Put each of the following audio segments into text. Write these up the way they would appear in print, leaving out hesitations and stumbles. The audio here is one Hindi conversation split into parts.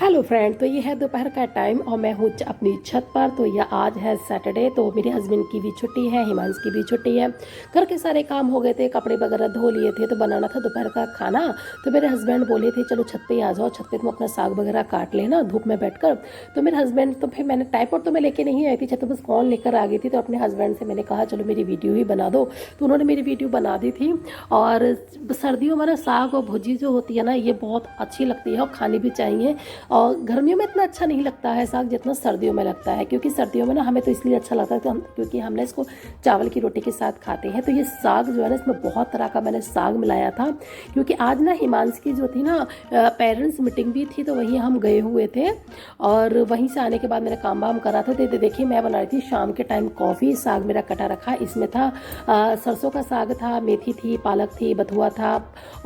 हेलो फ्रेंड, तो ये है दोपहर का टाइम और मैं हूँ अपनी छत पर। तो यह आज है सैटरडे, तो मेरे हस्बैंड की भी छुट्टी है, हिमांश की भी छुट्टी है। घर के सारे काम हो गए थे, कपड़े वगैरह धो लिए थे, तो बनाना था दोपहर का खाना। तो मेरे हस्बैंड बोले थे चलो छत पे आ जाओ, छत पे तुम अपना साग वगैरह काट लेना धूप में बैठकर। तो मेरे हस्बैंड, तो फिर मैंने ट्राइपॉड तो मैं लेके नहीं आई थी, छत पर बस फ़ोन लेकर आ गई थी। तो अपने हस्बैंड से मैंने कहा चलो मेरी वीडियो ही बना दो, तो उन्होंने मेरी वीडियो बना दी थी। और सर्दियों में ना साग और भुजी जो होती है ना, ये बहुत अच्छी लगती है और खानी भी चाहिए। और गर्मियों में इतना अच्छा नहीं लगता है साग जितना सर्दियों में लगता है, क्योंकि सर्दियों में ना हमें तो इसलिए अच्छा लगता है क्योंकि हमने इसको चावल की रोटी के साथ खाते हैं। तो ये साग जो है ना, इसमें बहुत तरह का मैंने साग मिलाया था, क्योंकि आज ना हिमांश की जो थी ना पेरेंट्स मीटिंग भी थी, तो वहीं हम गए हुए थे। और वहीं से आने के बाद मैंने काम वाम करा था। तो देखिए मैं बना रही थी शाम के टाइम कॉफ़ी। साग मेरा कटा रखा, इसमें था सरसों का साग था, मेथी थी, पालक थी, बथुआ था,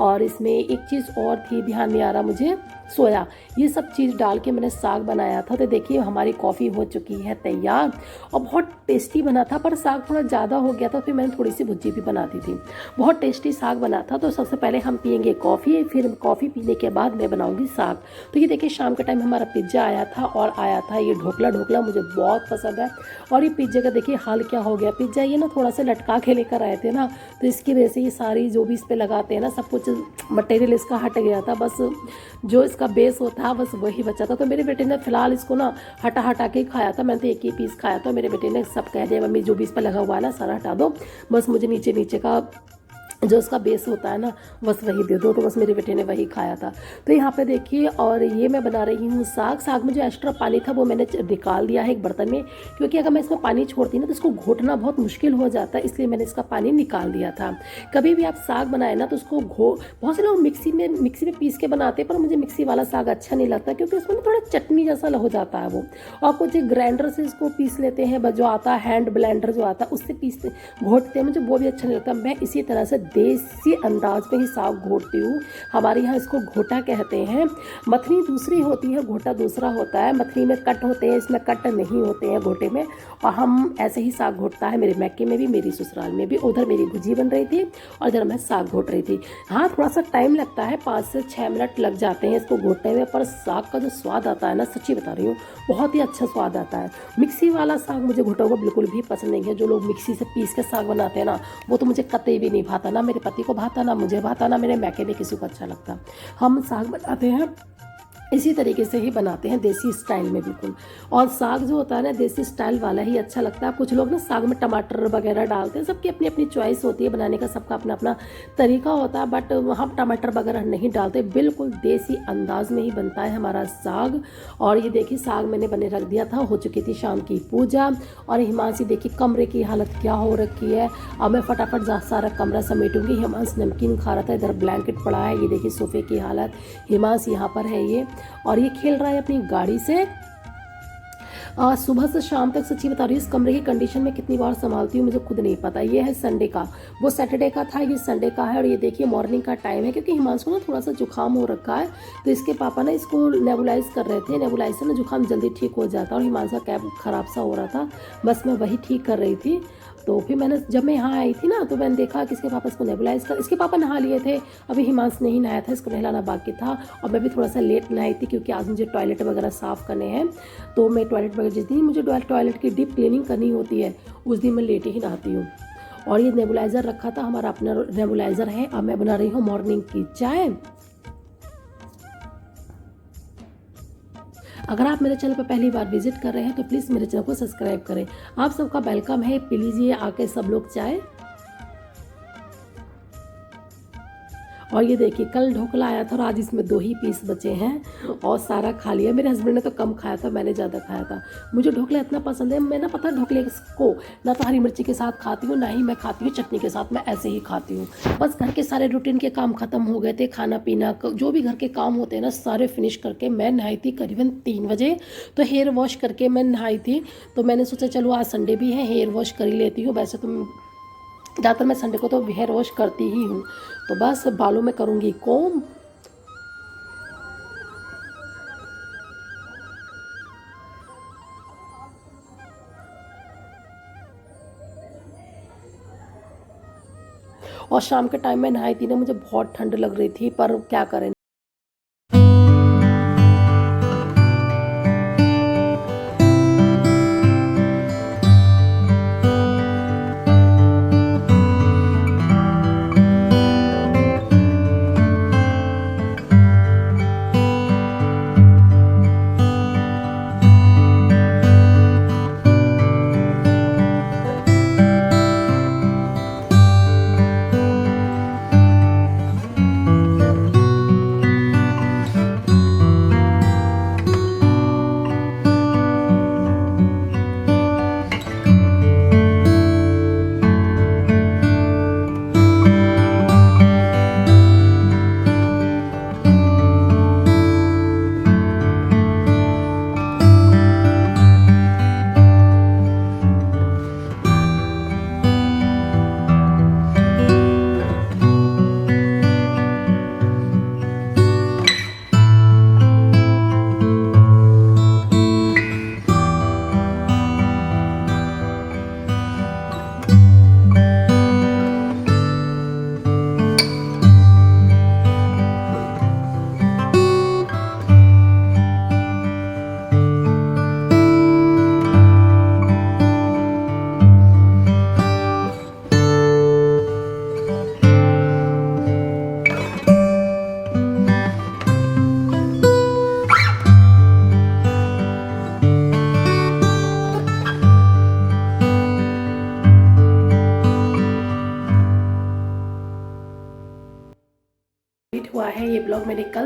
और इसमें एक चीज़ और थी, ध्यान नहीं आ रहा मुझे, सोया। ये सब चीज़ डाल के मैंने साग बनाया था। तो देखिए हमारी कॉफ़ी हो चुकी है तैयार और बहुत टेस्टी बना था। पर साग थोड़ा ज़्यादा हो गया था, फिर मैंने थोड़ी सी भुज्जी भी बना दी थी। बहुत टेस्टी साग बना था। तो सबसे पहले हम पियेंगे कॉफ़ी, फिर कॉफ़ी पीने के बाद मैं बनाऊंगी साग। तो ये देखिए शाम के टाइम हमारा पिज्ज़ा आया था, और आया था ये ढोकला। ढोकला मुझे बहुत पसंद है। और ये पिज्ज़े का देखिए हाल क्या हो गया, पिज्ज़ा ये ना थोड़ा सा लटका के लेकर आए थे ना, तो इसकी वजह से ये सारी जो भी इस पर लगाते हैं ना, सब कुछ मटेरियल इसका हट गया था। बस जो इसका बेस होता है बस वही बचा था। तो मेरे बेटे ने फिलहाल इसको ना हटा हटा के खाया था। मैंने तो एक ही पीस खाया था। मेरे बेटे ने सब कह दिया मम्मी जो भी इस पर लगा हुआ है ना सारा हटा दो, बस मुझे नीचे नीचे का जो उसका बेस होता है ना बस वही दे दो। तो बस मेरे बेटे ने वही खाया था। तो यहाँ पे देखिए, और ये मैं बना रही हूँ साग। साग में जो एक्स्ट्रा पानी था वो मैंने निकाल दिया है एक बर्तन में, क्योंकि अगर मैं इसमें पानी छोड़ती ना तो इसको घोटना बहुत मुश्किल हो जाता है, इसलिए मैंने इसका पानी निकाल दिया था। कभी भी आप साग बनाए ना तो उसको बहुत से लोग मिक्सी में पीस के बनाते हैं, पर मुझे मिक्सी वाला साग अच्छा नहीं लगता, क्योंकि उसमें ना थोड़ा चटनी जैसा हो जाता है वो। और कुछ ग्राइंडर से इसको पीस लेते हैं, जो आता है हैंड ब्लेंडर जो आता है उससे पीसते घोटते हैं, मुझे वो भी अच्छा नहीं लगता। मैं इसी तरह से देसी अंदाज में ही साग घोटती हूँ। हमारे यहाँ इसको घोटा कहते हैं। मथनी दूसरी होती है, घोटा दूसरा होता है। मथनी में कट होते हैं, इसमें कट नहीं होते हैं घोटे में। और हम ऐसे ही साग घोटता है मेरे मैके में भी, मेरी ससुराल में भी। उधर मेरी भुजी बन रही थी और इधर मैं साग घोट रही थी। हाँ थोड़ा सा टाइम लगता है, 5 से 6 मिनट लग जाते हैं इसको घोटने में, पर साग का जो स्वाद आता है ना, सच्ची बता रही हूँ, बहुत ही अच्छा स्वाद आता है। मिक्सी वाला साग मुझे घोटा हुआ बिल्कुल भी पसंद नहीं है। जो लोग मिक्सी से पीस के साग बनाते हैं ना, वो तो मुझे कतई भी नहीं भाता, ना मेरे पति को भाता, ना मुझे भाता, ना मेरे मैके में किसी को अच्छा लगता। हम साग बनाते हैं इसी तरीके से ही बनाते हैं, देसी स्टाइल में बिल्कुल। और साग जो होता है ना देसी स्टाइल वाला ही अच्छा लगता है। कुछ लोग ना साग में टमाटर वगैरह डालते हैं, सबकी अपनी अपनी चॉइस होती है, बनाने का सबका अपना अपना तरीका होता है, बट हम टमाटर वगैरह नहीं डालते, बिल्कुल देसी अंदाज में ही बनता है हमारा साग। और ये देखिए साग मैंने बने रख दिया था, हो चुकी थी शाम की पूजा। और हिमांशी देखिए कमरे की हालत क्या हो रखी है। अब मैं फटाफट सारा कमरा समेटूंगी। हिमांश नमकीन खा रहा था, इधर ब्लैंकेट पड़ा है, ये देखिए सोफे की हालत। हिमांश यहाँ पर है ये, और ये खेल रहा है अपनी गाड़ी से। सुबह से शाम तक सच्ची बता रही हूँ इस कमरे की कंडीशन में कितनी बार संभालती हूँ मुझे खुद नहीं पता। ये है संडे का, वो सैटरडे का था, ये संडे का है। और ये देखिए मॉर्निंग का टाइम है, क्योंकि हिमांशु को ना थोड़ा सा जुकाम हो रखा है, तो इसके पापा ना इसको नेबुलाइज कर रहे थे। नेबुलाइज से ना जुकाम जल्दी ठीक हो जाता है। और हिमांशु का कैब खराब सा हो रहा था, बस मैं वही ठीक कर रही थी। तो फिर मैंने जब मैं यहाँ आई थी ना, तो मैंने देखा कि इसके पापा इसको नेबुलाइज कर, इसके पापा नहा लिए थे, अभी हिमांश नहीं नहाया था, इसको नहलाना बाकी था। और मैं भी थोड़ा सा लेट नहाई थी, क्योंकि आज मुझे टॉयलेट वगैरह साफ़ करने हैं। तो मैं टॉयलेट वगैरह जिस दिन मुझे टॉयलेट की डीप क्लीनिंग करनी होती है, उस दिन मैं लेट ही नहाती हूँ। और ये नेबुलाइज़र रखा था, हमारा अपना नेबुलाइज़र है। अब मैं बना रही हूँ मॉर्निंग की चाय। अगर आप मेरे चैनल पर पहली बार विजिट कर रहे हैं तो प्लीज़ मेरे चैनल को सब्सक्राइब करें। आप सबका वेलकम है, पी लीजिए आके सब लोग चाय। और ये देखिए कल ढोकला आया था और आज इसमें 2 ही पीस बचे हैं और सारा खा लिया। मेरे हस्बैंड ने तो कम खाया था, मैंने ज़्यादा खाया था। मुझे ढोकला इतना पसंद है, मैं ना पता है ढोकले को ना तो हरी मिर्ची के साथ खाती हूँ, ना ही मैं खाती हूँ चटनी के साथ, मैं ऐसे ही खाती हूँ। बस घर के सारे रूटीन के काम ख़त्म हो गए थे, खाना पीना जो भी घर के काम होते हैं ना सारे फिनिश करके मैं नहाई थी करीबन 3 बजे। तो हेयर वॉश करके मैं नहाई थी। तो मैंने सोचा चलो आज संडे भी है, हेयर वॉश कर ही लेती हूँ। वैसे तो ज़्यादातर मैं संडे को तो हेयर वॉश करती ही हूँ। तो बस बालों में करूँगी कोम। और शाम के टाइम में नहाई थी ना, मुझे बहुत ठंड लग रही थी, पर क्या करें।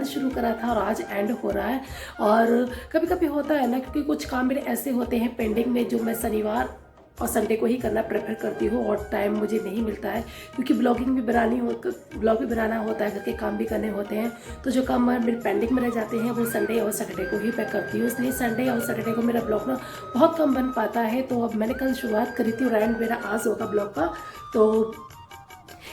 शुरू करा था और आज एंड हो रहा है। और कभी कभी होता है ना, क्योंकि कुछ काम मेरे ऐसे होते हैं पेंडिंग में जो मैं शनिवार और संडे को ही करना प्रेफर करती हूँ और टाइम मुझे नहीं मिलता है, क्योंकि ब्लॉग भी बनाना होता है, घर के काम भी करने होते हैं। तो जो काम मेरे पेंडिंग में रह जाते हैं वो संडे और सैटरडे को ही मैं करती हूँ, इसलिए संडे और सैटरडे को मेरा ब्लॉग ना बहुत कम बन पाता है। तो अब मैंने कल शुरुआत करी थी और एंड मेरा आज होगा ब्लॉग का। तो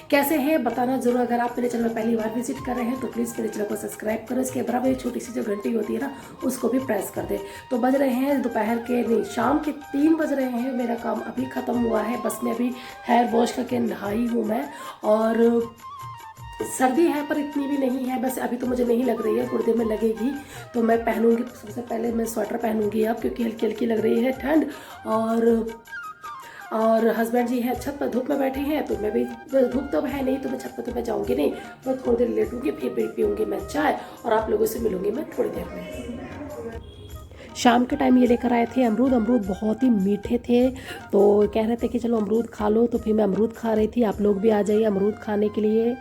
कैसे हैं बताना जरूर। अगर आप मेरे चैनल में पहली बार विजिट कर रहे हैं तो प्लीज़ मेरे चैनल को सब्सक्राइब करो, इसके बराबर एक छोटी सी जो घंटी होती है ना उसको भी प्रेस कर दे। तो बज रहे हैं दोपहर के नहीं शाम के 3 बज रहे हैं, मेरा काम अभी ख़त्म हुआ है, बस मैं अभी हेयर वॉश करके नहाई हूँ मैं। और सर्दी है पर इतनी भी नहीं है, बस अभी तो मुझे नहीं लग रही है, थोड़ी देर में लगेगी। तो मैं पहनूंगी, सबसे पहले मैं स्वेटर पहनूंगी अब, क्योंकि हल्की हल्की लग रही है ठंड। और हस्बैंड जी हैं छत पर धूप में बैठे हैं, तो मैं भी, धूप तो है नहीं तो मैं छत पर तो मैं जाऊंगी नहीं, मैं थोड़ी देर लेटूंगी, फिर पीऊँगी मैं चाय और आप लोगों से मिलूंगी मैं थोड़ी देर में। शाम के टाइम ये लेकर आए थे अमरूद। अमरूद बहुत ही मीठे थे, तो कह रहे थे कि चलो अमरूद खा लो, तो फिर मैं अमरूद खा रही थी। आप लोग भी आ जाइए अमरूद खाने के लिए।